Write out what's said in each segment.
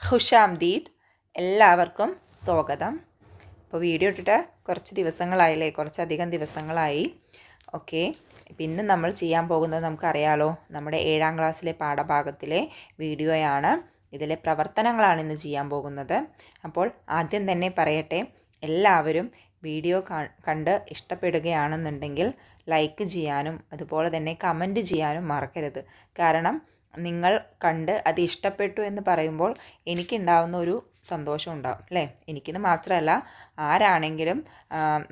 ഖുഷാംദീദ്, എല്ലാവർക്കും സ്വാഗതം. ഇപ്പോൾ വീഡിയോ ഇട്ടിട്ട് കുറച്ചധികം ദിവസങ്ങളായി. ഓക്കെ, ഇപ്പം ഇന്ന് നമ്മൾ ചെയ്യാൻ പോകുന്നത് നമുക്കറിയാലോ, നമ്മുടെ 7ാം ക്ലാസ്സിലെ പാഠഭാഗത്തിലെ വീഡിയോയാണ്. ഇതിലെ പ്രവർത്തനങ്ങളാണ് ഇന്ന് ചെയ്യാൻ പോകുന്നത്. അപ്പോൾ ആദ്യം തന്നെ പറയട്ടെ, എല്ലാവരും വീഡിയോ കണ്ട് ഇഷ്ടപ്പെടുകയാണെന്നുണ്ടെങ്കിൽ ലൈക്ക് ചെയ്യാനും അതുപോലെ തന്നെ കമൻറ്റ് ചെയ്യാനും മറക്കരുത്. കാരണം നിങ്ങൾ കണ്ട് അത് ഇഷ്ടപ്പെട്ടു എന്ന് പറയുമ്പോൾ എനിക്കുണ്ടാവുന്ന ഒരു സന്തോഷം ഉണ്ടാവും അല്ലേ. എനിക്കെന്ന് മാത്രമല്ല, ആരാണെങ്കിലും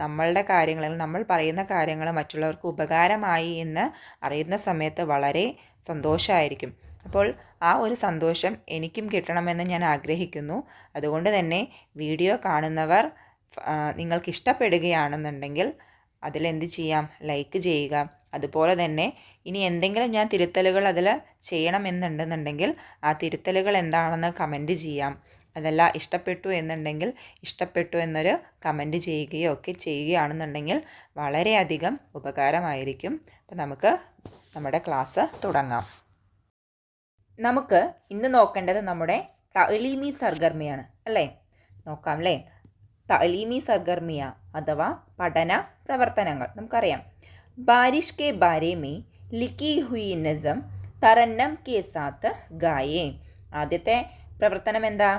നമ്മളുടെ കാര്യങ്ങളിൽ നമ്മൾ പറയുന്ന കാര്യങ്ങൾ മറ്റുള്ളവർക്ക് ഉപകാരമായി എന്ന് അറിയുന്ന സമയത്ത് വളരെ സന്തോഷമായിരിക്കും. അപ്പോൾ ആ ഒരു സന്തോഷം എനിക്കും കിട്ടണമെന്ന് ഞാൻ ആഗ്രഹിക്കുന്നു. അതുകൊണ്ട് തന്നെ വീഡിയോ കാണുന്നവർ നിങ്ങൾക്ക് ഇഷ്ടപ്പെടുകയാണെന്നുണ്ടെങ്കിൽ അതിലെന്ത് ചെയ്യാം, ലൈക്ക് ചെയ്യുക. അതുപോലെ തന്നെ ഇനി എന്തെങ്കിലും ഞാൻ തിരുത്തലുകൾ അതിൽ ചെയ്യണമെന്നുണ്ടെന്നുണ്ടെങ്കിൽ ആ തിരുത്തലുകൾ എന്താണെന്ന് കമൻറ്റ് ചെയ്യാം. അതല്ല ഇഷ്ടപ്പെട്ടു എന്നുണ്ടെങ്കിൽ ഇഷ്ടപ്പെട്ടു എന്നൊരു കമൻറ്റ് ചെയ്യുകയോ ഒക്കെ ചെയ്യുകയാണെന്നുണ്ടെങ്കിൽ വളരെയധികം ഉപകാരമായിരിക്കും. അപ്പോൾ നമുക്ക് നമ്മുടെ ക്ലാസ് തുടങ്ങാം. നമുക്ക് ഇന്ന് നോക്കേണ്ടത് നമ്മുടെ തഅലീമി സർഗർമിയാണ് അല്ലേ. നോക്കാം അല്ലേ. തഅലീമി സർഗർമിയ അഥവാ പഠന പ്രവർത്തനങ്ങൾ നമുക്കറിയാം. ബാരിഷ് കെ ബാരെ മേ ലിഖി ഹുയി നസം തറന്നം കെ സാത്ത് ഗായേ. ആദ്യത്തെ പ്രവർത്തനം എന്താ?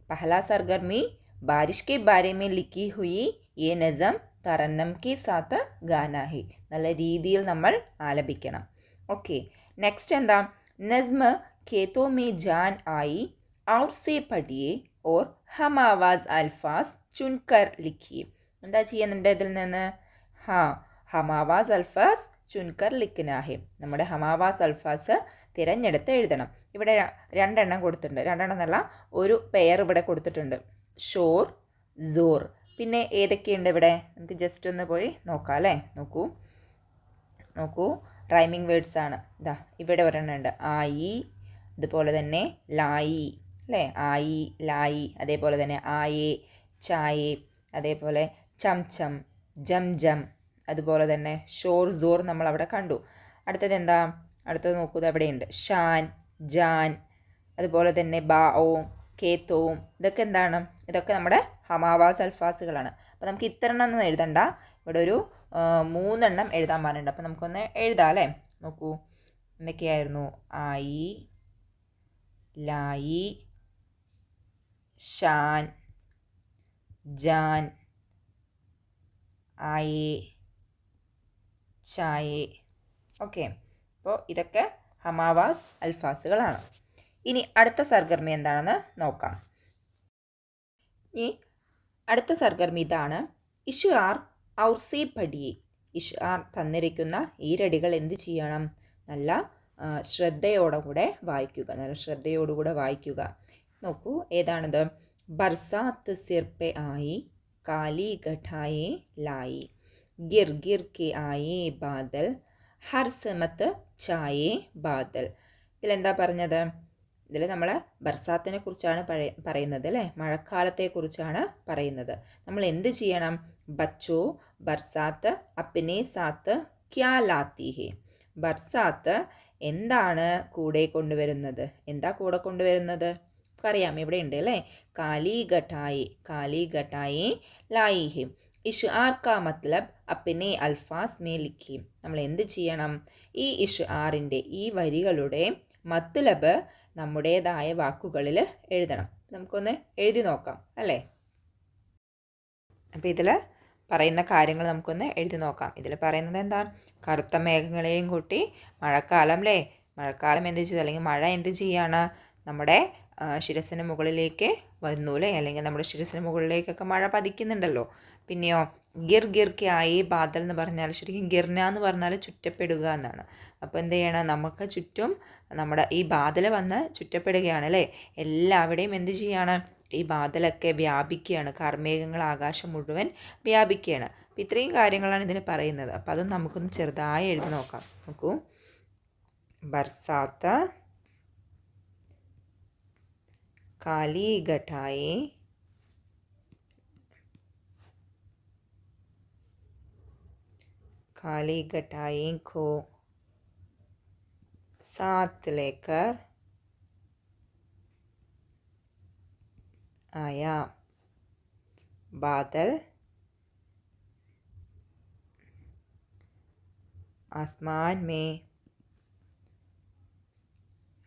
പഹല സർഗർമി ബാരിഷ് കെ ബാരെ മേ ലിഖി ഹുയി യേ നസം തറന്നം കെ സാത്ത് ഗാനാ ഹി. നല്ല രീതിയിൽ നമ്മൾ ആലപിക്കണം. ഓക്കെ, നെക്സ്റ്റ് എന്താ? നസ്മ ഖേത്തോ മേ ജാൻ ആയി ഔർ സേ പഠിയേ ഓർ ഹം ആവാസ് അൽഫാസ് ചുൻകർ ലിഖിയെ. എന്താ ചെയ്യുന്നുണ്ട് ഇതിൽ നിന്ന്? ഹമാവാസ് അൽഫാസ് ചുൻകർ ലിഖ്നാഹെ. നമ്മുടെ ഹമാവാസ് അൽഫാസ് തിരഞ്ഞെടുത്ത് എഴുതണം. ഇവിടെ രണ്ടെണ്ണം കൊടുത്തിട്ടുണ്ട്. രണ്ടെണ്ണം എന്നല്ല, ഒരു പെയർ ഇവിടെ കൊടുത്തിട്ടുണ്ട്. ഷോർ, സോർ. പിന്നെ ഏതൊക്കെയുണ്ട് ഇവിടെ? നമുക്ക് ജസ്റ്റ് ഒന്ന് പോയി നോക്കാം അല്ലേ. നോക്കൂ, റൈമിങ് വേർഡ്സ് ആണ്. ഇതാ ഇവിടെ ഒരെണ്ണം ഉണ്ട്, ആയി. അതുപോലെ തന്നെ ലായി അല്ലേ, ആയി ലായി. അതേപോലെ തന്നെ ആയേ, ചായേ. അതേപോലെ ചം, ജം ജം. അതുപോലെ തന്നെ ഷോർ, സോർ നമ്മൾ അവിടെ കണ്ടു. അടുത്തത് എന്താ? അടുത്തത് നോക്കൂ, അവിടെയുണ്ട് ഷാൻ, ജാൻ. അതുപോലെ തന്നെ ബാവും കേത്തോവും. ഇതൊക്കെ എന്താണ്? ഇതൊക്കെ നമ്മുടെ ഹമാവാസ് അൽഫാസുകളാണ്. അപ്പോൾ നമുക്ക് ഇത്രണ്ണം ഒന്നും എഴുതണ്ട, ഇവിടെ ഒരു 3 എണ്ണം എഴുതാൻ പറഞ്ഞിട്ടുണ്ട്. അപ്പോൾ നമുക്കൊന്ന് എഴുതാം അല്ലേ. നോക്കൂ, എന്തൊക്കെയായിരുന്നു? ആയി, ലായി, ഷാൻ, ജാൻ, ആയേ, ചായേ. ഓക്കെ, അപ്പോൾ ഇതൊക്കെ ഹമാവാസ് അൽഫാസുകളാണ്. ഇനി അടുത്ത സർഗർമി എന്താണെന്ന് നോക്കാം. ഈ അടുത്ത സർഗർമി ഇതാണ്. ഇഷ്ആർ ഔർ സേ പഠിയേ. ഇഷ്ആർ തന്നിരിക്കുന്ന ഈരടികൾ എന്ത് ചെയ്യണം? നല്ല ശ്രദ്ധയോടുകൂടെ വായിക്കുക. നോക്കൂ, ഏതാണിത്? ബർസാത്ത് സിർ പെ ആയി കാലി ഗഠായേ ലായി ഗിർ ഗിർ കെ ആയേ ബാദൽ ഹർ സമത്ത് ചായേ ബാദൽ. ഇതിലെന്താ പറഞ്ഞത്? ഇതിൽ നമ്മൾ ബർസാത്തിനെ കുറിച്ചാണ് പറയുന്നത് അല്ലേ, മഴക്കാലത്തെക്കുറിച്ചാണ് പറയുന്നത്. നമ്മൾ എന്ത് ചെയ്യണം? ബച്ചോ ബർസാത്ത് അപ്നെ സാത്ത് ക്യാ ലാത്തി ഹേ. ബർസാത്ത് എന്താണ് കൂടെ കൊണ്ടുവരുന്നത്? അറിയാം, ഇവിടെ ഉണ്ട് അല്ലേ. കാലി ഗഠായേ ലായി ഹേ. ഇഷ്ആർ കാ മത്ലബ് അപ്നെ അൽഫാസ് മേ ലിഖി. നമ്മൾ എന്ത് ചെയ്യണം? ഈ ഇഷ്ആറിൻ്റെ, ഈ വരികളുടെ മത്ലബ് നമ്മുടേതായ വാക്കുകളിൽ എഴുതണം. നമുക്കൊന്ന് എഴുതി നോക്കാം അല്ലേ. അപ്പോൾ ഇതിൽ പറയുന്ന കാര്യങ്ങൾ നമുക്കൊന്ന് എഴുതി നോക്കാം. ഇതിൽ പറയുന്നത് എന്താ? കറുത്ത മേഘങ്ങളെയും കൂട്ടി മഴക്കാലം അല്ലേ. മഴക്കാലം എന്ത് ചെയ്തു, അല്ലെങ്കിൽ മഴ എന്ത് ചെയ്യാണ്? നമ്മുടെ ശിരസിന് മുകളിലേക്ക് വന്നു അല്ലേ, അല്ലെങ്കിൽ നമ്മുടെ ശിരസിന് മുകളിലേക്കൊക്കെ മഴ പതിക്കുന്നുണ്ടല്ലോ. പിന്നെയോ ഗിർ ഗിർ കെ ആയി ബാദൽ എന്ന് പറഞ്ഞാൽ, ശരിക്കും ഗിർന എന്ന് പറഞ്ഞാൽ ചുറ്റപ്പെടുക എന്നാണ്. അപ്പോൾ എന്ത് ചെയ്യണം? നമുക്ക് ചുറ്റും നമ്മുടെ ഈ ബാദൽ വന്ന് ചുറ്റപ്പെടുകയാണ് അല്ലേ. എല്ലാവിടെയും എന്ത് ചെയ്യാണ്? ഈ ബാദലൊക്കെ വ്യാപിക്കുകയാണ്. കാർമേഘങ്ങൾ ആകാശം മുഴുവൻ വ്യാപിക്കുകയാണ്. അപ്പോൾ ഇത്രയും കാര്യങ്ങളാണ് ഇതിന് പറയുന്നത്. അപ്പോൾ അതും നമുക്കൊന്ന് ചെറുതായി എഴുതി നോക്കാം. നോക്കൂ, ബർസാത്ത് काली घटाएं को साथ लेकर आया, बादल आसमान में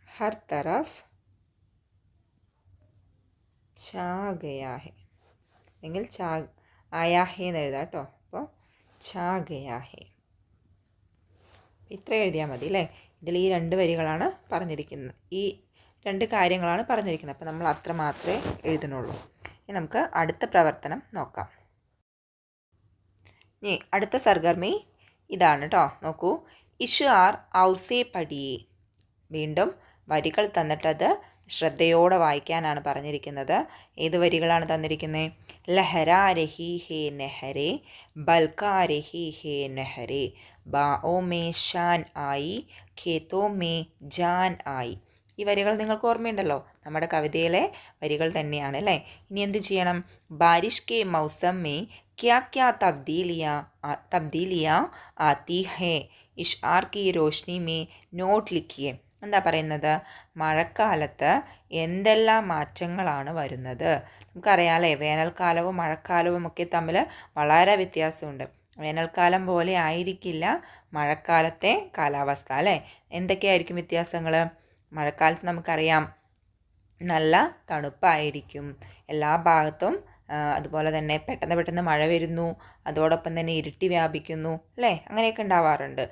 हर तरफ छा गया है. എങ്കിൽ ഛാ ആയാ ഹേ എന്ന് എഴുതാം കേട്ടോ. അപ്പോൾ ഛാ ഗയാ ഹേ. ഇത്ര എഴുതിയാൽ മതി അല്ലേ. ഇതിൽ ഈ 2 വരികളാണ് പറഞ്ഞിരിക്കുന്നത്, ഈ 2 കാര്യങ്ങളാണ് പറഞ്ഞിരിക്കുന്നത്. അപ്പോൾ നമ്മൾ അത്ര മാത്രമേ എഴുതുന്നുള്ളൂ. ഇനി നമുക്ക് അടുത്ത പ്രവർത്തനം നോക്കാം. ഇനി അടുത്ത സർഗർമി ഇതാണ് കേട്ടോ. നോക്കൂ, ഇഷാർ ഔസേ പഠിയേ. വീണ്ടും വരികൾ തന്നിട്ടത് ശ്രദ്ധയോടെ വായിക്കാനാണ് പറഞ്ഞിരിക്കുന്നത്. ഏത് വരികളാണ് തന്നിരിക്കുന്നത്? ലഹരാ രഹി ഹേ നെഹരെ, ബൽക്കാ രഹി ഹേ നെഹരെ, ബാओ മേ ഷാൻ ആയി, ഖേത്തോ മേ ജാൻ ആയി. ഈ വരികൾ നിങ്ങൾക്ക് ഓർമ്മയുണ്ടല്ലോ, നമ്മുടെ കവിതയിലെ വരികൾ തന്നെയാണ് അല്ലേ. ഇനി എന്ത് ചെയ്യണം? ബാരിഷ് കെ മൗസം മേ ക്യാ ക്യാ തബ്ദീലിയാ ആത്തി ഹേ, ഇഷ്ആർ കി രോഷ്നി മേ നോട്ട് ലിഖിയേ. എന്താ പറയുന്നത്? മഴക്കാലത്ത് എന്തെല്ലാം മാറ്റങ്ങളാണ് വരുന്നത്? നമുക്കറിയാമല്ലേ, വേനൽക്കാലവും മഴക്കാലവും ഒക്കെ തമ്മിൽ വളരെ വ്യത്യാസമുണ്ട്. വേനൽക്കാലം പോലെ ആയിരിക്കില്ല മഴക്കാലത്തെ കാലാവസ്ഥ അല്ലേ. എന്തൊക്കെയായിരിക്കും വ്യത്യാസങ്ങൾ? മഴക്കാലത്ത് നമുക്കറിയാം നല്ല തണുപ്പായിരിക്കും എല്ലാ ഭാഗത്തും. അതുപോലെ തന്നെ പെട്ടെന്ന് മഴ വരുന്നു, അതോടൊപ്പം തന്നെ ഇരുട്ടി വ്യാപിക്കുന്നു അല്ലേ. അങ്ങനെയൊക്കെ ഉണ്ടാവാറുണ്ട്.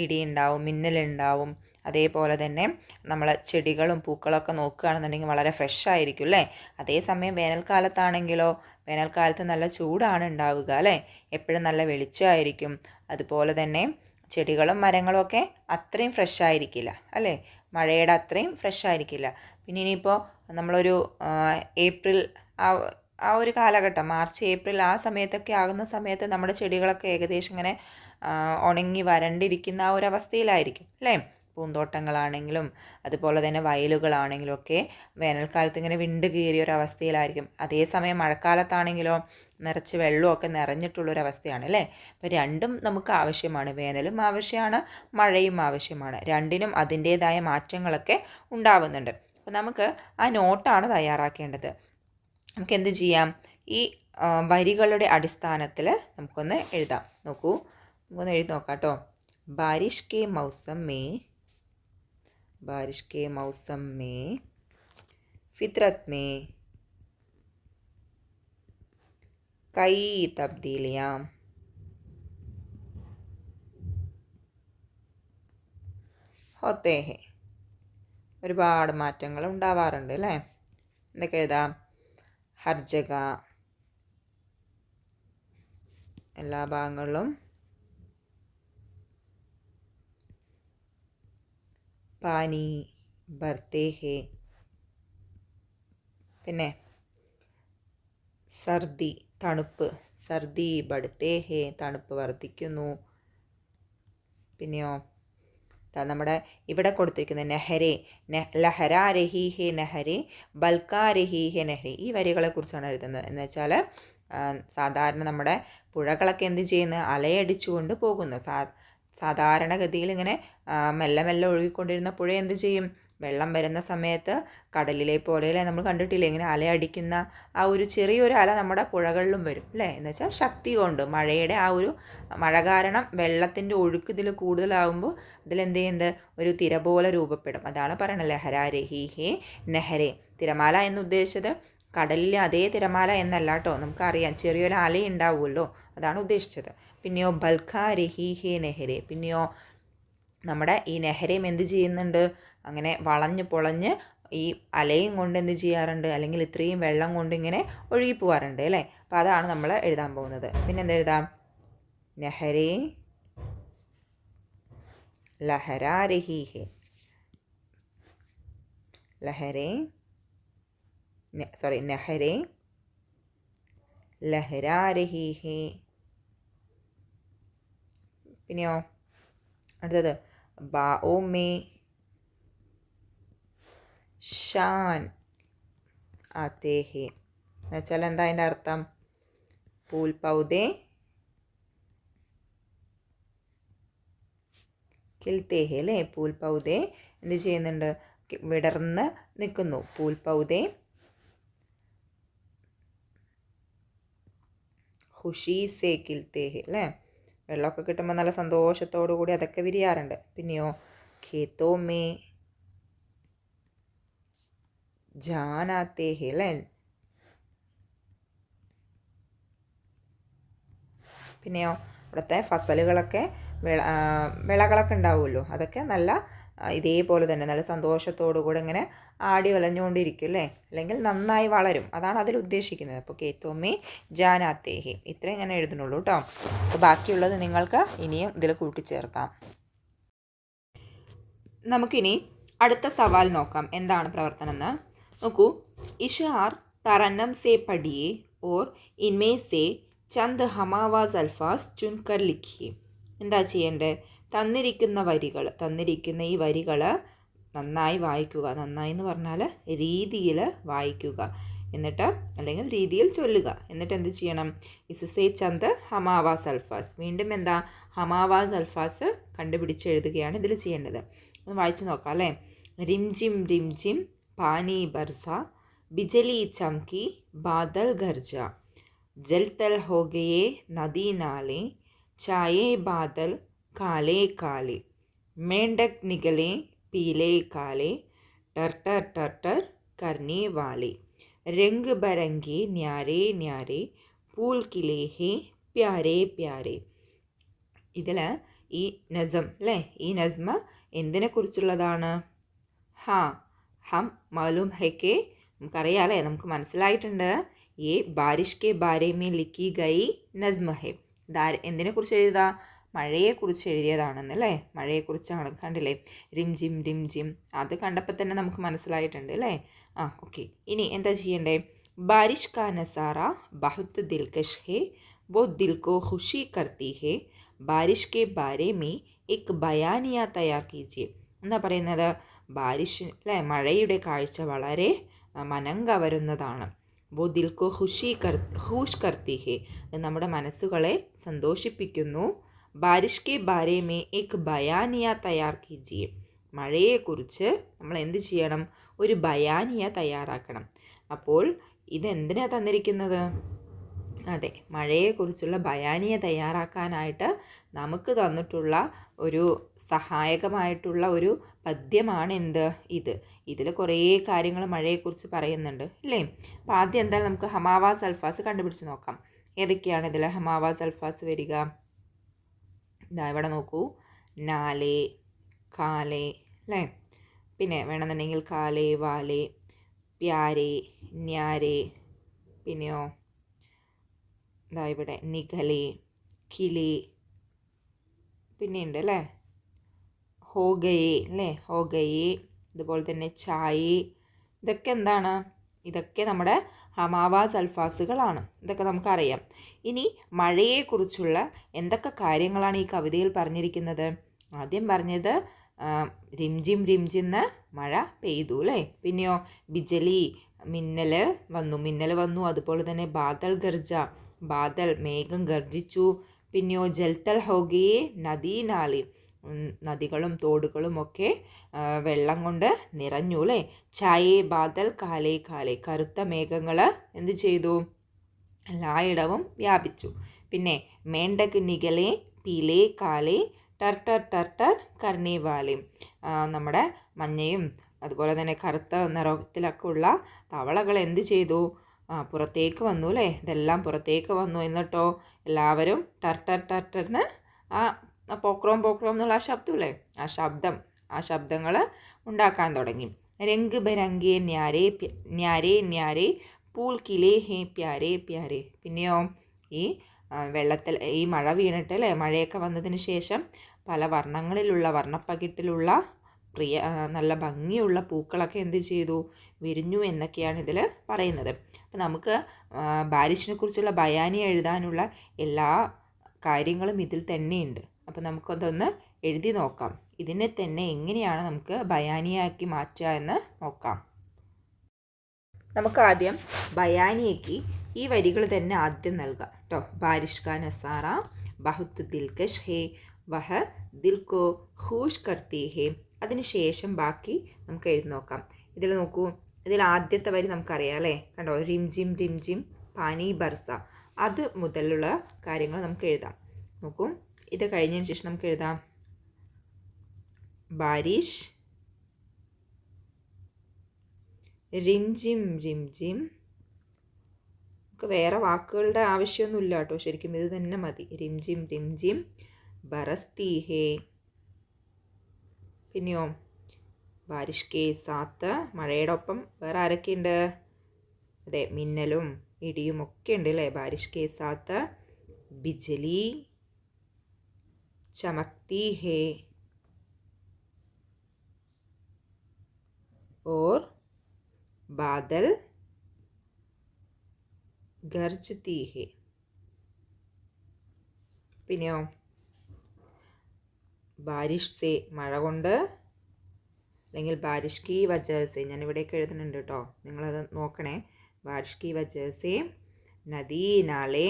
ഇടിയുണ്ടാവും, മിന്നലുണ്ടാവും. അതേപോലെ തന്നെ നമ്മൾ ചെടികളും പൂക്കളൊക്കെ നോക്കുകയാണെന്നുണ്ടെങ്കിൽ വളരെ ഫ്രഷ് ആയിരിക്കും അല്ലേ. അതേസമയം വേനൽക്കാലത്താണെങ്കിലോ, വേനൽക്കാലത്ത് നല്ല ചൂടാണ് ഉണ്ടാവുക അല്ലേ. എപ്പോഴും നല്ല വെളിച്ചമായിരിക്കും. അതുപോലെ തന്നെ ചെടികളും മരങ്ങളും ഒക്കെ അത്രയും ഫ്രഷ് ആയിരിക്കില്ല അല്ലേ, മഴയുടെ അത്രയും ഫ്രഷ് ആയിരിക്കില്ല. പിന്നെ ഇനിയിപ്പോൾ നമ്മളൊരു ഏപ്രിൽ ആ ഒരു കാലഘട്ടം, മാർച്ച് ഏപ്രിൽ ആ സമയത്തൊക്കെ ആകുന്ന സമയത്ത് നമ്മുടെ ചെടികളൊക്കെ ഏകദേശം ഇങ്ങനെ ഉണങ്ങി വരണ്ടിരിക്കുന്ന ആ ഒരു അവസ്ഥയിലായിരിക്കും അല്ലേ. പൂന്തോട്ടങ്ങളാണെങ്കിലും അതുപോലെ തന്നെ വയലുകളാണെങ്കിലും ഒക്കെ വേനൽക്കാലത്ത് ഇങ്ങനെ വിണ്ട് കീറിയ ഒരു അവസ്ഥയിലായിരിക്കും. അതേസമയം മഴക്കാലത്താണെങ്കിലോ നിറച്ച് വെള്ളമൊക്കെ നിറഞ്ഞിട്ടുള്ളൊരവസ്ഥയാണ് അല്ലേ. അപ്പോൾ രണ്ടും നമുക്ക് ആവശ്യമാണ്, വേനലും ആവശ്യമാണ്, മഴയും ആവശ്യമാണ്. രണ്ടിനും അതിൻ്റേതായ മാറ്റങ്ങളൊക്കെ ഉണ്ടാവുന്നുണ്ട്. അപ്പോൾ നമുക്ക് ആ നോട്ടാണ് തയ്യാറാക്കേണ്ടത്. നമുക്ക് എന്ത് ചെയ്യാം? ഈ വരികളുടെ അടിസ്ഥാനത്തിൽ നമുക്കൊന്ന് എഴുതാം. നോക്കൂ, നമുക്കൊന്ന് എഴുതി നോക്കാം കേട്ടോ. ബാരിഷ് കെ മൗസം മേ ഫിത്രത് മേ കई തബ്ദീലിയാം ഹോത്തേ ഹേ. ഒരുപാട് മാറ്റങ്ങൾ ഉണ്ടാവാറുണ്ട് അല്ലേ. എന്തൊക്കെ എഴുതാം? ഹർ ജഗ, എല്ലാ ഭാഗങ്ങളിലും, പാനി ഭർത്തേ ഹേ, പിന്നെ സർദി തണുപ്പ്, സർദി ബഡ്ത്തേ ഹേ, തണുപ്പ് വർദ്ധിക്കുന്നു. പിന്നെയോ നമ്മുടെ ഇവിടെ കൊടുത്തിരിക്കുന്ന നെഹരെ, ലഹരാ രഹി ഹേ നെഹരെ, ബൽക്കാ രഹി ഹേ നെഹരെ. ഈ വരികളെ കുറിച്ചാണ് എഴുതുന്നത്. എന്ന് വെച്ചാൽ സാധാരണ നമ്മുടെ പുഴകളൊക്കെ എന്ത് ചെയ്യുന്നു? അലയടിച്ചുകൊണ്ട് പോകുന്നു. സാധാരണഗതിയിൽ ഇങ്ങനെ മെല്ലെ മെല്ലെ ഒഴുകിക്കൊണ്ടിരുന്ന പുഴ എന്ത് ചെയ്യും? വെള്ളം വരുന്ന സമയത്ത് കടലിലെ പോലെ നമ്മൾ കണ്ടിട്ടില്ലേ, ഇങ്ങനെ അലയടിക്കുന്ന ആ ഒരു ചെറിയൊരു അല നമ്മുടെ പുഴകളിലും വരും അല്ലേ. എന്ന് വെച്ചാൽ ശക്തി കൊണ്ട്, മഴയുടെ ആ ഒരു മഴ കാരണം വെള്ളത്തിൻ്റെ ഒഴുക്ക് ഇതിൽ കൂടുതലാകുമ്പോൾ ഇതിലെന്ത് ചെയ്യുന്നുണ്ട്? ഒരു തിര പോലെ രൂപപ്പെടും. അതാണ് പറയുന്നത് ലഹരാ രഹി ഹേ നെഹരെ. തിരമാല എന്ന് ഉദ്ദേശിച്ചത് കടലിലെ അതേ തിരമാല എന്നല്ല കേട്ടോ. നമുക്കറിയാം ചെറിയൊരു അല ഉണ്ടാവുമല്ലോ, അതാണ് ഉദ്ദേശിച്ചത്. പിന്നെയോ ബൽഖാ രഹി ഹേ നെഹരെ. പിന്നെയോ നമ്മുടെ ഈ നെഹരയും എന്ത് ചെയ്യുന്നുണ്ട്? അങ്ങനെ വളഞ്ഞ് പൊളഞ്ഞ് ഈ അലയും കൊണ്ട് എന്ത് ചെയ്യാറുണ്ട്? അല്ലെങ്കിൽ ഇത്രയും വെള്ളം കൊണ്ട് ഇങ്ങനെ ഒഴുകി പോകാറുണ്ട് അല്ലേ. അപ്പോൾ അതാണ് നമ്മൾ എഴുതാൻ പോകുന്നത്. പിന്നെ എന്തെഴുതാം? നെഹരെ ലഹരാ രഹി ഹേ, നെഹരെ ലഹരാ രഹി ഹേ. പിന്നെയോ അടുത്തത് ബാओ മേ ഷാൻ ആത്തേ ഹേ. എന്നുവെച്ചാൽ എന്താ അതിൻ്റെ അർത്ഥം? ഫൂൽ പൗധേ ഖിൽത്തേ ഹേ അല്ലേ. ഫൂൽ പൗധേ എന്ത് ചെയ്യുന്നുണ്ട്? വിടർന്ന് നിൽക്കുന്നു. ഫൂൽ പൗധേ ഖുഷി സേ കിൽത്തേ ഹെ അല്ലേ. വെള്ളമൊക്കെ കിട്ടുമ്പോൾ നല്ല സന്തോഷത്തോടു കൂടി അതൊക്കെ വിരിയാറുണ്ട്. പിന്നെയോ ഖേത്തോ മേ ജാൻ ആത്തേ ഹെ അല്ലേ. പിന്നെയോ ഇവിടുത്തെ ഫസലുകളൊക്കെ വിളകളൊക്കെ ഉണ്ടാവുമല്ലോ, അതൊക്കെ നല്ല ഇതേപോലെ തന്നെ നല്ല സന്തോഷത്തോടു കൂടെ ഇങ്ങനെ ആടി വലഞ്ഞുകൊണ്ടിരിക്കും അല്ലേ, അല്ലെങ്കിൽ നന്നായി വളരും. അതാണ് അതിൽ ഉദ്ദേശിക്കുന്നത്. അപ്പോൾ കേത്തോമേ ജാനാത്തേഹി ഇത്രയും ഇങ്ങനെ എഴുതുന്നുള്ളൂ കേട്ടോ. അപ്പോൾ ബാക്കിയുള്ളത് നിങ്ങൾക്ക് ഇനിയും ഇതിൽ കൂട്ടിച്ചേർക്കാം. നമുക്കിനി അടുത്ത സവാൽ നോക്കാം. എന്താണ് പ്രവർത്തനം എന്ന് നോക്കൂ. ഇഷാർ തറന്നം സേ പഠിയേ ഓർ ഇൻമേ സേ ചന്ദ് ഹമാവാസ് അൽഫാസ് ചുൻകർ ലിഖിയെ. എന്താ ചെയ്യേണ്ടത്? തന്നിരിക്കുന്ന ഈ വരികൾ നന്നായി വായിക്കുക. നന്നായി എന്ന് പറഞ്ഞാൽ രീതിയിൽ വായിക്കുക, എന്നിട്ട് അല്ലെങ്കിൽ രീതിയിൽ ചൊല്ലുക. എന്നിട്ട് എന്ത് ചെയ്യണം? ഇസ്സേ ചന്ദ് ഹമാവാസ് അൽഫാസ്. വീണ്ടും എന്താ? ഹമാവാസ് അൽഫാസ് കണ്ടുപിടിച്ച് എഴുതുകയാണ് ഇതിൽ ചെയ്യേണ്ടത്. ഒന്ന് വായിച്ചു നോക്കാം അല്ലേ. റിംജിം റിംജിം പാനി ബർസ ബിജലി ചംകി ബാദൽ ഗർജ जल तल हो गए नदी नाले छाए बादल काले काले मेंढक निकले पीले काले टर टर टर टर करने वाले रंग बरंगे न्यारे न्यारे फूल खिले हैं प्यारे प्यारे. ഇതിൽ ഈ നസം അല്ലേ, ഈ നസ്മ എന്തിനെ കുറിച്ചുള്ളതാണ്? ഹം മാലൂം ഹെ കെ, നമുക്കറിയാം അല്ലേ, നമുക്ക് മനസ്സിലായിട്ടുണ്ട്. ये बारिश के बारे में लिखी गई नज्म है. എന്തിനെക്കുറിച്ച് എഴുതുക? മഴയെക്കുറിച്ച് എഴുതിയതാണെന്നല്ലേ. മഴയെക്കുറിച്ചാണ്. കണ്ടില്ലേ, റിംജിം റിംജിം, അത് കണ്ടപ്പോൾ തന്നെ നമുക്ക് മനസ്സിലായിട്ടുണ്ട് അല്ലേ. ഓക്കെ. ഇനി എന്താ ചെയ്യണ്ടേ? ബാരിഷ് കാ നസാറ ബഹുത് ദിൽകഷ് ഹെ वो दिल को खुशी करती है बारिश के बारे में एक बयानिया तैयाർ कीजिए. എന്താ പറയുന്നത്? ബാരിഷ് അല്ലേ, മഴയുടെ കാഴ്ച വളരെ മനം കവരുന്നതാണ്. वो दिल को खुश करती है, നമ്മുടെ മനസ്സുകളെ സന്തോഷിപ്പിക്കുന്നു. ബാരിഷ് കെ ബാരെ മേ ഏക് ബയാനിയ തയ്യാർ കീജിയെ. മഴയെക്കുറിച്ച് നമ്മൾ എന്ത് ചെയ്യണം? ഒരു ബയാനിയ തയ്യാറാക്കണം. അപ്പോൾ ഇതെന്തിനാണ് തന്നിരിക്കുന്നത്? അതെ, മഴയെക്കുറിച്ചുള്ള ബയാനിയ തയ്യാറാക്കാനായിട്ട് നമുക്ക് തന്നിട്ടുള്ള ഒരു സഹായകമായിട്ടുള്ള ഒരു പദ്യമാണ് എന്ത്? ഇതിൽ കുറേ കാര്യങ്ങൾ മഴയെക്കുറിച്ച് പറയുന്നുണ്ട് അല്ലേ. അപ്പോൾ ആദ്യം എന്തായാലും നമുക്ക് ഹമാവാസ് അൽഫാസ് കണ്ടുപിടിച്ച് നോക്കാം. ഏതൊക്കെയാണ് ഇതിൽ ഹമാവാസ് അൽഫാസ് വരിക? ഇതാ ഇവിടെ നോക്കൂ. നാലേ, കാലേ അല്ലേ. പിന്നെ വേണമെന്നുണ്ടെങ്കിൽ കാലേ, വാലേ, പ്യാരേ, ന്യാരേ. പിന്നെയോ ഇതാ ഇവിടെ നിഖലേ, കിലേ, പിന്നെയുണ്ട് അല്ലേ ഹോഗയേ അല്ലേ, ഹോഗയേ. അതുപോലെ തന്നെ ചായേ. ഇതൊക്കെ എന്താണ്? ഇതൊക്കെ നമ്മുടെ ഹമാവാസ് അൽഫാസുകളാണ്. ഇതൊക്കെ നമുക്കറിയാം. ഇനി മഴയെക്കുറിച്ചുള്ള എന്തൊക്കെ കാര്യങ്ങളാണ് ഈ കവിതയിൽ പറഞ്ഞിരിക്കുന്നത്? ആദ്യം പറഞ്ഞത് റിംജിം റിംജിന്ന് മഴ പെയ്തു അല്ലേ. പിന്നെയോ ബിജലി, മിന്നൽ വന്നു. അതുപോലെ തന്നെ ബാദൽ ഗർജ, ബാദൽ മേഘം ഗർജിച്ചു. പിന്നെയോ ജൽത്തൽ ഹോഗയെ നദീ നാലി, നദികളും തോടുകളും ഒക്കെ വെള്ളം കൊണ്ട് നിറഞ്ഞു അല്ലേ. ചായേ ബാദൽ കാലേ കാലേ, കറുത്ത മേഘങ്ങൾ എന്ത് ചെയ്തു? എല്ലായിടവും വ്യാപിച്ചു. പിന്നെ മേണ്ടക് നിഗലേ പീലേ കാലേ ടർ ടർ ടർ ടർ കർണേ വാലേ, നമ്മുടെ മഞ്ഞയും അതുപോലെ തന്നെ കറുത്ത നിറത്തിലൊക്കെ ഉള്ള തവളകൾ എന്ത് ചെയ്തു? പുറത്തേക്ക് വന്നു അല്ലേ. ഇതെല്ലാം പുറത്തേക്ക് വന്നു. എന്നിട്ടോ എല്ലാവരും ടർ ടർ ടർ ടർന്ന് പോക്രോം പോക്രോം എന്നുള്ള ആ ശബ്ദമില്ലേ, ആ ശബ്ദങ്ങൾ ഉണ്ടാക്കാൻ തുടങ്ങി. രംഗ് ബരംഗേ ന്യാരേ ന്യാരേ ന്യാരേ പൂൾ കിലേ ഹേ പ്യാരേ പ്യാരേ. പിന്നെയോ ഈ വെള്ളത്തിൽ ഈ മഴ വീണിട്ട് അല്ലേ, മഴയൊക്കെ വന്നതിന് ശേഷം പല വർണ്ണപ്പകിട്ടിലുള്ള നല്ല ഭംഗിയുള്ള പൂക്കളൊക്കെ എന്ത് ചെയ്തു? വിരിഞ്ഞു എന്നൊക്കെയാണ് ഇതിൽ പറയുന്നത്. അപ്പം നമുക്ക് ബാരിഷിനെ കുറിച്ചുള്ള ബയാനി എഴുതാനുള്ള എല്ലാ കാര്യങ്ങളും ഇതിൽ തന്നെയുണ്ട്. അപ്പം നമുക്കതൊന്ന് എഴുതി നോക്കാം. ഇതിനെ തന്നെ എങ്ങനെയാണ് നമുക്ക് ബയാനിയാക്കി മാറ്റുക എന്ന് നോക്കാം. നമുക്ക് ആദ്യം ബയാനിയയ്ക്ക് ഈ വരികൾ തന്നെ ആദ്യം നൽകാം കേട്ടോ. ബാരിഷ് കാ നസാറ ബഹുത് ദിൽകഷ് ഹേ വഹ ദിൽ കോ ഖുഷ് കർത്തി ഹേ. അതിന് ശേഷം ബാക്കി നമുക്ക് എഴുതി നോക്കാം. ഇതിൽ നോക്കൂ, ഇതിൽ ആദ്യത്തെ വരി നമുക്കറിയാം അല്ലേ. കണ്ടോ, റിംജിം റിംജിം പാനി ബർസ. അത് മുതലുള്ള കാര്യങ്ങൾ നമുക്ക് എഴുതാം. നോക്കൂ, ഇത് കഴിഞ്ഞതിന് ശേഷം നമുക്ക് എഴുതാം ബാരിഷ്, റിംജിം റിംജിം. നമുക്ക് വേറെ വാക്കുകളുടെ ആവശ്യമൊന്നുമില്ല കേട്ടോ, ശരിക്കും ഇത് തന്നെ മതി. റിംജിം റിംജിം ബറസ്തി ഹേ. പിന്നെയോ ബാരിഷ് കെ സാത്ത്, മഴയുടെ ഒപ്പം വേറെ ആരൊക്കെയുണ്ട്? അതെ, മിന്നലും ഇടിയും ഒക്കെ ഉണ്ട് അല്ലേ. ബാരിഷ് കെ സാത്ത് ബിജലി ചമക്തി ഹേ और बादल ഗർജതി ഹേ. പിന്നെയോ ബാരിഷ് സേ, മഴ കൊണ്ട്, അല്ലെങ്കിൽ ബാരിഷ് കി വജഹ സേ. ഞാൻ ഇവിടെയൊക്കെ എഴുതുന്നുണ്ട് കേട്ടോ, നിങ്ങളത് നോക്കണേ. ബാരിഷ് കി വജഹ സേ നദി നാലെ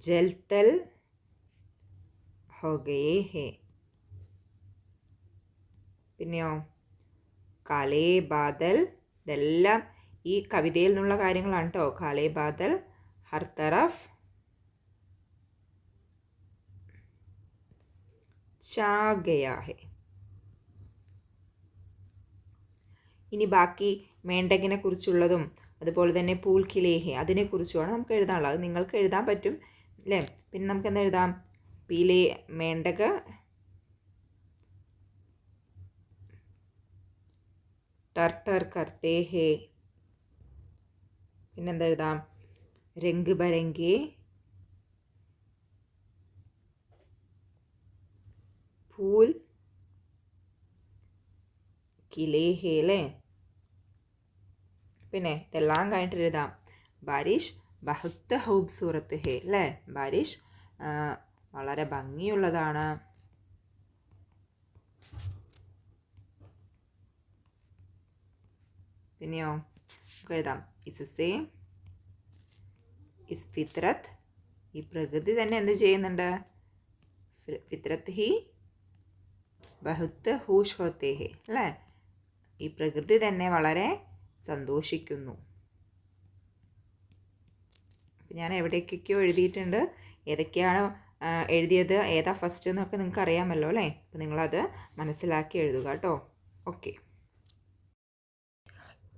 ജൽതൽ ഹോ ഗയേ ഹേ. പിന്നെയോ കാലേ ബാദൽ. ഇതെല്ലാം ഈ കവിതയിൽ നിന്നുള്ള കാര്യങ്ങളാണ് കേട്ടോ. കാലേ ബാദൽ ഹർ തറഫ് ഛാ ഗയാ ഹേ. ഇനി ബാക്കി മേണ്ടകിനെ കുറിച്ചുള്ളതും അതുപോലെ തന്നെ പൂൽ കിലേഹെ അതിനെക്കുറിച്ചുമാണ് നമുക്ക് എഴുതാനുള്ളത്. അത് നിങ്ങൾക്ക് എഴുതാൻ പറ്റും അല്ലേ. പിന്നെ നമുക്ക് എന്താ എഴുതാം? പീലേ മേണ്ടക ടർട്ടർ കർത്തേ ഹേ. പിന്നെന്താ എഴുതാം? രംഗ് ബരംഗേ ഫൂൽ കിലേ ഹേ അല്ലേ. പിന്നെ ഇതെല്ലാം കഴിഞ്ഞിട്ട് എഴുതാം ബാരിഷ് ബഹുത്ത് ഹൂബ്സൂറത്ത് ഹേ അല്ലേ. ബാരിഷ് വളരെ ഭംഗിയുള്ളതാണ്. പിന്നെയോ നമുക്ക് എഴുതാം ഇസ്സേ ഇസ് ഫിത്രത്ത്. ഈ പ്രകൃതി തന്നെ എന്ത് ചെയ്യുന്നുണ്ട്? ഫിത്രത്ത് ഹി ബഹുത്ത് ഹൂഷ് ഹോത്തേ ഹേ അല്ലേ. ഈ പ്രകൃതി തന്നെ വളരെ സന്തോഷിക്കുന്നു. ഞാൻ എവിടേക്കൊക്കെയോ എഴുതിയിട്ടുണ്ട്. ഏതൊക്കെയാണ് എഴുതിയത്, ഏതാ ഫസ്റ്റ് എന്നൊക്കെ നിങ്ങൾക്ക് അറിയാമല്ലോ അല്ലേ. അപ്പോൾ നിങ്ങളത് മനസ്സിലാക്കി എഴുതുക കേട്ടോ. ഓക്കെ.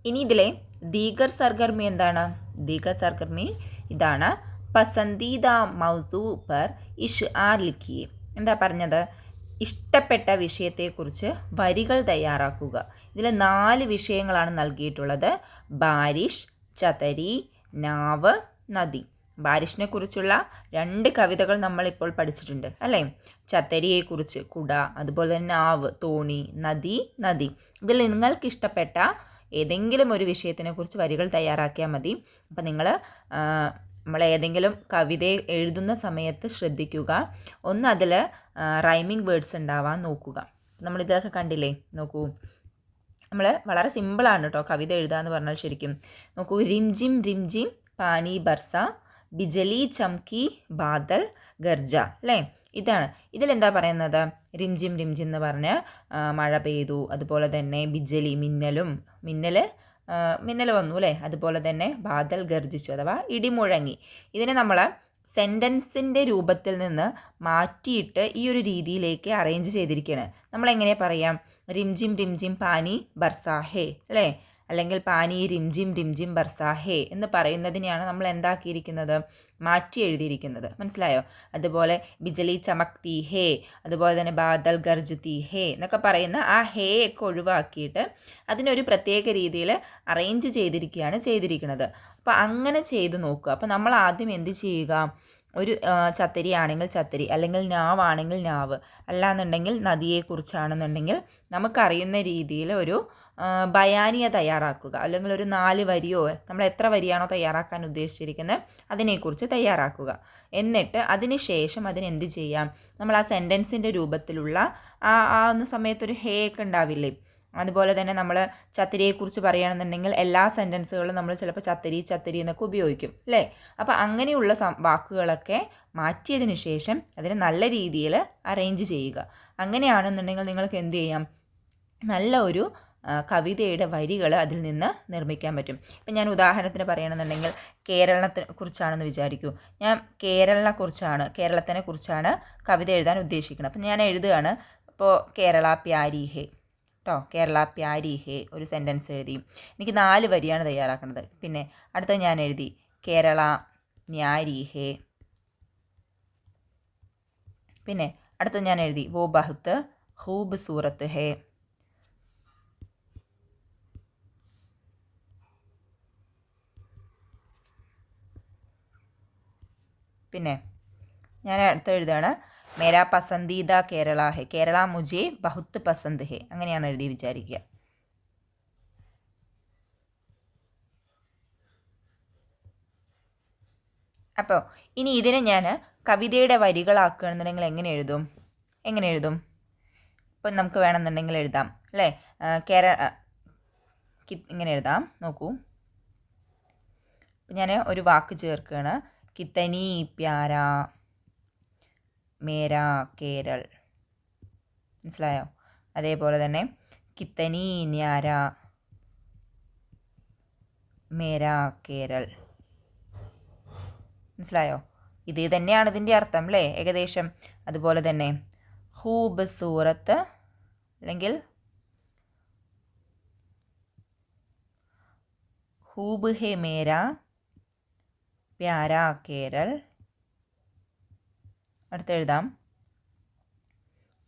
ഇനി ഇതിലെ ദീഗർ സർഗർമി എന്താണ്? ദീഗർ സർഗർമി ഇതാണ്. പസന്ദീദ മൗസൂ പർ ഇഷ്ആർ ലിഖിയെ. എന്താ പറഞ്ഞത്? ഇഷ്ടപ്പെട്ട വിഷയത്തെക്കുറിച്ച് വരികൾ തയ്യാറാക്കുക. ഇതിൽ 4 വിഷയങ്ങളാണ് നൽകിയിട്ടുള്ളത്. ബാരിഷ്, ചതരി, നാവ്, നദി. ബാരിഷിനെ കുറിച്ചുള്ള 2 കവിതകൾ നമ്മളിപ്പോൾ പഠിച്ചിട്ടുണ്ട് അല്ലേ. ചതരിയെക്കുറിച്ച് കുട, അതുപോലെ തന്നെ നാവ് തോണി, നദി നദി. ഇതിൽ നിങ്ങൾക്കിഷ്ടപ്പെട്ട ഏതെങ്കിലും ഒരു വിഷയത്തിനെക്കുറിച്ച് വരികൾ തയ്യാറാക്കിയാൽ മതി. അപ്പം നിങ്ങൾ നമ്മൾ ഏതെങ്കിലും കവിത എഴുതുന്ന സമയത്ത് ശ്രദ്ധിക്കുക, ഒന്ന് അതിൽ റൈമിംഗ് വേർഡ്സ് ഉണ്ടാവാൻ നോക്കുക. നമ്മളിതൊക്കെ കണ്ടില്ലേ, നോക്കൂ. നമ്മൾ വളരെ സിമ്പിളാണ് കേട്ടോ കവിത എഴുതുക എന്ന് പറഞ്ഞാൽ. ശരിക്കും നോക്കൂ, റിംജിം റിംജിം പാനി ബർസ, ബിജലി ചംകി ബാദൽ ഗർജ അല്ലേ. ഇതാണ്. ഇതിലെന്താ പറയുന്നത്? റിംജിം റിംജിം എന്ന് പറഞ്ഞ് മഴ പെയ്തു, അതുപോലെ തന്നെ ബിജലി മിന്നൽ വന്നു അല്ലേ. അതുപോലെ തന്നെ ബാദൽ ഗർജിച്ചു അഥവാ ഇടിമുഴങ്ങി. ഇതിനെ നമ്മൾ സെൻറ്റൻസിൻ്റെ രൂപത്തിൽ നിന്ന് മാറ്റിയിട്ട് ഈ ഒരു രീതിയിലേക്ക് അറേഞ്ച് ചെയ്തിരിക്കുകയാണ്. നമ്മളെങ്ങനെ പറയാം? റിംജിം റിംജിം പാനി ബർസാഹേ അല്ലേ, അല്ലെങ്കിൽ പാനി റിംജിം റിംജിം ബർസാഹേ എന്ന് പറയുന്നതിനെയാണ് നമ്മൾ എന്താക്കിയിരിക്കുന്നത്? മാറ്റി എഴുതിയിരിക്കുന്നത്. മനസ്സിലായോ? അതുപോലെ ബിജലി ചമക്തി ഹേ, അതുപോലെ തന്നെ ബാദൽ ഗർജതി ഹേ എന്നൊക്കെ പറയുന്ന ആ ഹേ ഒക്കെ ഒഴിവാക്കിയിട്ട് അതിനൊരു പ്രത്യേക രീതിയിൽ അറേഞ്ച് ചെയ്തിരിക്കുന്നത്. അപ്പോൾ അങ്ങനെ ചെയ്ത് നോക്കുക. അപ്പോൾ നമ്മൾ ആദ്യം എന്ത് ചെയ്യുക? ഒരു ചത്തരി ആണെങ്കിൽ ചത്തരി, അല്ലെങ്കിൽ നാവാണെങ്കിൽ നാവ്, അല്ലാന്നുണ്ടെങ്കിൽ നദിയെക്കുറിച്ചാണെന്നുണ്ടെങ്കിൽ നമുക്കറിയുന്ന രീതിയിൽ ഒരു ബയാനിയ തയ്യാറാക്കുക. അല്ലെങ്കിൽ ഒരു 4 വരിയോ, നമ്മൾ എത്ര വരിയാണോ തയ്യാറാക്കാൻ ഉദ്ദേശിച്ചിരിക്കുന്നത് അതിനെക്കുറിച്ച് തയ്യാറാക്കുക. എന്നിട്ട് അതിന് ശേഷം അതിനെന്ത് ചെയ്യാം? നമ്മൾ ആ സെൻറ്റൻസിൻ്റെ രൂപത്തിലുള്ള ആ സമയത്തൊരു ഹേ ഒക്കെ ഉണ്ടാവില്ലേ. അതുപോലെ തന്നെ നമ്മൾ ചത്തരിയെക്കുറിച്ച് പറയുകയാണെന്നുണ്ടെങ്കിൽ എല്ലാ സെൻറ്റൻസുകളും നമ്മൾ ചിലപ്പോൾ ചത്തരി ചത്തരി എന്നൊക്കെ ഉപയോഗിക്കും അല്ലേ. അപ്പോൾ അങ്ങനെയുള്ള വാക്കുകളൊക്കെ മാറ്റിയതിന് ശേഷം അതിനെ നല്ല രീതിയിൽ അറേഞ്ച് ചെയ്യുക. അങ്ങനെയാണെന്നുണ്ടെങ്കിൽ നിങ്ങൾക്ക് എന്ത് ചെയ്യാം? നല്ല ഒരു കവിതയുടെ വരികൾ അതിൽ നിന്ന് നിർമ്മിക്കാൻ പറ്റും. ഇപ്പം ഞാൻ ഉദാഹരണത്തിന് പറയണമെന്നുണ്ടെങ്കിൽ കേരളത്തെ കുറിച്ചാണെന്ന് വിചാരിക്കൂ. ഞാൻ കേരളത്തിനെ കുറിച്ചാണ് കവിത എഴുതാൻ ഉദ്ദേശിക്കുന്നത്. അപ്പം ഞാൻ എഴുതുകയാണ്. ഇപ്പോൾ കേരള പ്യാരി ഹേ കേട്ടോ, കേരള പ്യാരി ഹേ ഒരു സെൻറ്റൻസ് എഴുതി. എനിക്ക് 4 വരിയാണ് തയ്യാറാക്കുന്നത്. പിന്നെ അടുത്ത ഞാൻ എഴുതി കേരള ന്യാരി ഹേ. പിന്നെ അടുത്ത ഞാൻ എഴുതി വോ ബഹുത്ത് ഖൂബ്സൂറത്ത് ഹേ. പിന്നെ ഞാൻ അടുത്ത എഴുതുകയാണ് മേരാ പസന്ദീദ കേരള ഹേ, കേരള മുझे ബഹുത്ത് പസന്ത് ഹേ. അങ്ങനെയാണ് എഴുതി വിചാരിക്കുക. അപ്പോൾ ഇനി ഇതിനെ ഞാൻ കവിതയുടെ വരികളാക്കുകയാണെന്നുണ്ടെങ്കിൽ എങ്ങനെ എഴുതും? ഇപ്പം നമുക്ക് വേണമെന്നുണ്ടെങ്കിൽ എഴുതാം അല്ലേ. ഇങ്ങനെ എഴുതാം. നോക്കൂ, ഞാൻ ഒരു വാക്ക് ചേർക്കുകയാണ്. കിത്തനി പ്യാര മേരാ കേരൾ. മനസ്സിലായോ? അതേപോലെ തന്നെ കിത്തനി ന്യാര മേരാ കേരൾ. മനസ്സിലായോ? ഇത് തന്നെയാണ് ഇതിൻ്റെ അർത്ഥം അല്ലേ ഏകദേശം. അതുപോലെ തന്നെ ഖൂബ്സൂറത്ത് അല്ലെങ്കിൽ ഖൂബ് ഹേ മേരാ പ്യാരാ കേരൾ. അടുത്ത് എഴുതാം.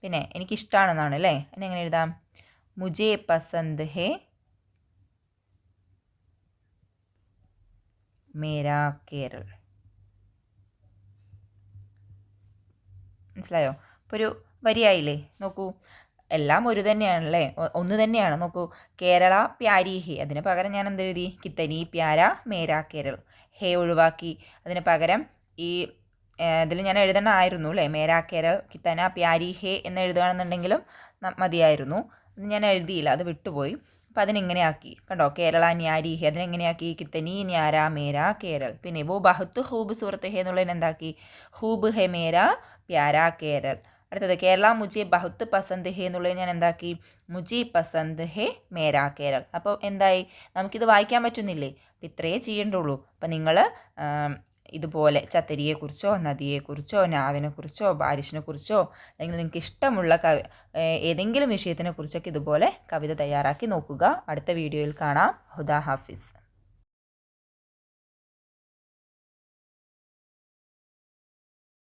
പിന്നെ എനിക്കിഷ്ടമാണെന്നാണ് അല്ലേ. എങ്ങനെ എഴുതാം? മുझे പസന്ത് ഹേ മേരാ കേരൾ. മനസ്സിലായോ? ഇപ്പോൾ ഒരു വരിയായില്ലേ. നോക്കൂ, എല്ലാം ഒരു തന്നെയാണല്ലേ, ഒന്ന് തന്നെയാണ്. നോക്കൂ, കേരള പ്യാരി ഹേ, അതിന് പകരം ഞാൻ എന്തെഴുതി? കിത്തനി പ്യാര മേരാ കേരൾ. ഹേ ഒഴിവാക്കി, അതിന് പകരം ഈ ഇതിൽ ഞാൻ എഴുതണമായിരുന്നു അല്ലേ, മേരാ കേരൾ കിത്തന പ്യാരി ഹേ എന്ന് എഴുതുകയാണെന്നുണ്ടെങ്കിലും മതിയായിരുന്നു. അത് ഞാൻ എഴുതിയില്ല, അത് വിട്ടുപോയി. അപ്പം അതിനെങ്ങനെയാക്കി കണ്ടോ, കേരള ന്യാരി ഹേ അതിനെങ്ങനെയാക്കി? കിത്തനി ന്യാര മേരാ കേരൾ. പിന്നെ വോ ബഹുത്ത് ഖൂബ് സൂറത്ത് ഹേ എന്നുള്ളതിന് എന്താക്കി? ഖൂബ് ഹേ മേരാ പ്യാരാ കേരൾ. അടുത്തത് കേരള മുझे ബഹുത്ത് പസന്ത് ഹേ എന്നുള്ളത് ഞാൻ എന്താക്കി? മുझे പസന്ത് ഹേ മേരാ കേരൾ. അപ്പോൾ എന്തായി? നമുക്കിത് വായിക്കാൻ പറ്റുന്നില്ലേ? അപ്പം ഇത്രയേ ചെയ്യേണ്ടുള്ളൂ. അപ്പം നിങ്ങൾ ഇതുപോലെ ചത്തരിയെക്കുറിച്ചോ നദിയെക്കുറിച്ചോ നാവിനെക്കുറിച്ചോ ബാരിഷിനെക്കുറിച്ചോ അല്ലെങ്കിൽ നിങ്ങൾക്ക് ഇഷ്ടമുള്ള ഏതെങ്കിലും വിഷയത്തിനെ കുറിച്ചൊക്കെ ഇതുപോലെ കവിത തയ്യാറാക്കി നോക്കുക. അടുത്ത വീഡിയോയിൽ കാണാം. ഹുദാ ഹാഫിസ്.